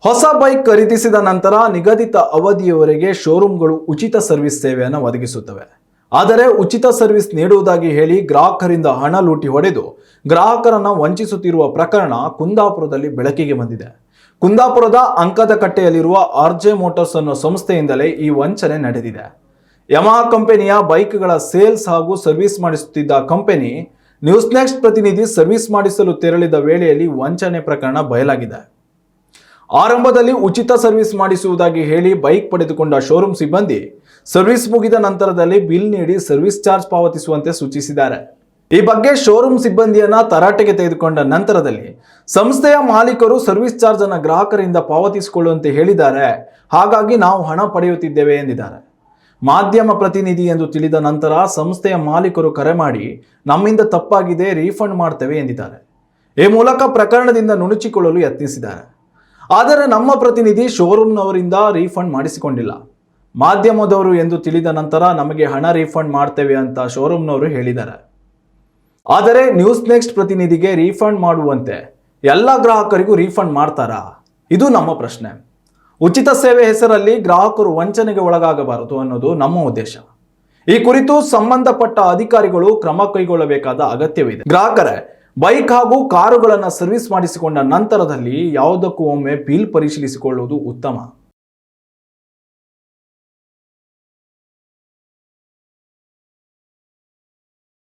ಹೊಸ ಬೈಕ್ ಖರೀದಿಸಿದ ನಂತರ ನಿಗದಿತ ಅವಧಿಯವರೆಗೆ ಶೋರೂಮ್ಗಳು ಉಚಿತ ಸರ್ವಿಸ್ ಸೇವೆಯನ್ನು ಒದಗಿಸುತ್ತವೆ. ಆದರೆ ಉಚಿತ ಸರ್ವಿಸ್ ನೀಡುವುದಾಗಿ ಹೇಳಿ ಗ್ರಾಹಕರಿಂದ ಹಣ ಲೂಟಿ ಹೊಡೆದು ಗ್ರಾಹಕರನ್ನು ವಂಚಿಸುತ್ತಿರುವ ಪ್ರಕರಣ ಕುಂದಾಪುರದಲ್ಲಿ ಬೆಳಕಿಗೆ ಬಂದಿದೆ. ಕುಂದಾಪುರದ ಅಂಕದಕಟ್ಟೆಯಲ್ಲಿರುವ ಆರ್ಜೆ ಮೋಟಾರ್ಸ್ ಅನ್ನೋ ಸಂಸ್ಥೆಯಿಂದಲೇ ಈ ವಂಚನೆ ನಡೆದಿದೆ. ಯಮಹಾ ಕಂಪನಿಯ ಬೈಕ್ಗಳ ಸೇಲ್ಸ್ ಹಾಗೂ ಸರ್ವಿಸ್ ಮಾಡಿಸುತ್ತಿದ್ದ ಕಂಪನಿ ನ್ಯೂಸ್ ನೆಕ್ಸ್ಟ್ ಪ್ರತಿನಿಧಿ ಸರ್ವಿಸ್ ಮಾಡಿಸಲು ತೆರಳಿದ ವೇಳೆಯಲ್ಲಿ ವಂಚನೆ ಪ್ರಕರಣ ಬಯಲಾಗಿದೆ. ಆರಂಭದಲ್ಲಿ ಉಚಿತ ಸರ್ವಿಸ್ ಮಾಡಿಸುವುದಾಗಿ ಹೇಳಿ ಬೈಕ್ ಪಡೆದುಕೊಂಡ ಶೋರೂಮ್ ಸಿಬ್ಬಂದಿ ಸರ್ವಿಸ್ ಮುಗಿದ ನಂತರದಲ್ಲಿ ಬಿಲ್ ನೀಡಿ ಸರ್ವಿಸ್ ಚಾರ್ಜ್ ಪಾವತಿಸುವಂತೆ ಸೂಚಿಸಿದ್ದಾರೆ. ಈ ಬಗ್ಗೆ ಶೋರೂಮ್ ಸಿಬ್ಬಂದಿಯನ್ನ ತರಾಟೆಗೆ ತೆಗೆದುಕೊಂಡ ನಂತರದಲ್ಲಿ ಸಂಸ್ಥೆಯ ಮಾಲೀಕರು ಸರ್ವಿಸ್ ಚಾರ್ಜ್ ಅನ್ನು ಗ್ರಾಹಕರಿಂದ ಪಾವತಿಸಿಕೊಳ್ಳುವಂತೆ ಹೇಳಿದ್ದಾರೆ. ಹಾಗಾಗಿ ನಾವು ಹಣ ಪಡೆಯುತ್ತಿದ್ದೇವೆ ಎಂದಿದ್ದಾರೆ. ಮಾಧ್ಯಮ ಪ್ರತಿನಿಧಿ ಎಂದು ತಿಳಿದ ನಂತರ ಸಂಸ್ಥೆಯ ಮಾಲೀಕರು ಕರೆ ಮಾಡಿ ನಮ್ಮಿಂದ ತಪ್ಪಾಗಿದೆ, ರೀಫಂಡ್ ಮಾಡ್ತೇವೆ ಎಂದಿದ್ದಾರೆ. ಈ ಮೂಲಕ ಪ್ರಕರಣದಿಂದ ನುಣುಚಿಕೊಳ್ಳಲು ಯತ್ನಿಸಿದ್ದಾರೆ. ಆದರೆ ನಮ್ಮ ಪ್ರತಿನಿಧಿ ಶೋರೂಮ್ನವರಿಂದ ರೀಫಂಡ್ ಮಾಡಿಸಿಕೊಂಡಿಲ್ಲ. ಮಾಧ್ಯಮದವರು ಎಂದು ತಿಳಿದ ನಂತರ ನಮಗೆ ಹಣ ರೀಫಂಡ್ ಮಾಡ್ತೇವೆ ಅಂತ ಶೋರೂಮ್ನವರು ಹೇಳಿದ್ದಾರೆ. ಆದರೆ ನ್ಯೂಸ್ ನೆಕ್ಸ್ಟ್ ಪ್ರತಿನಿಧಿಗೆ ರೀಫಂಡ್ ಮಾಡುವಂತೆ ಎಲ್ಲ ಗ್ರಾಹಕರಿಗೂ ರೀಫಂಡ್ ಮಾಡ್ತಾರಾ? ಇದು ನಮ್ಮ ಪ್ರಶ್ನೆ. ಉಚಿತ ಸೇವೆ ಹೆಸರಲ್ಲಿ ಗ್ರಾಹಕರು ವಂಚನೆಗೆ ಒಳಗಾಗಬಾರದು ಅನ್ನೋದು ನಮ್ಮ ಉದ್ದೇಶ. ಈ ಕುರಿತು ಸಂಬಂಧಪಟ್ಟ ಅಧಿಕಾರಿಗಳು ಕ್ರಮ ಕೈಗೊಳ್ಳಬೇಕಾದ ಅಗತ್ಯವಿದೆ. ಗ್ರಾಹಕರೇ, ಬೈಕ್ ಹಾಗೂ ಕಾರುಗಳನ್ನು ಸರ್ವಿಸ್ ಮಾಡಿಸಿಕೊಂಡ ನಂತರದಲ್ಲಿ ಯಾವುದಕ್ಕೂ ಒಮ್ಮೆ ಬಿಲ್ ಪರಿಶೀಲಿಸಿಕೊಳ್ಳುವುದು ಉತ್ತಮ.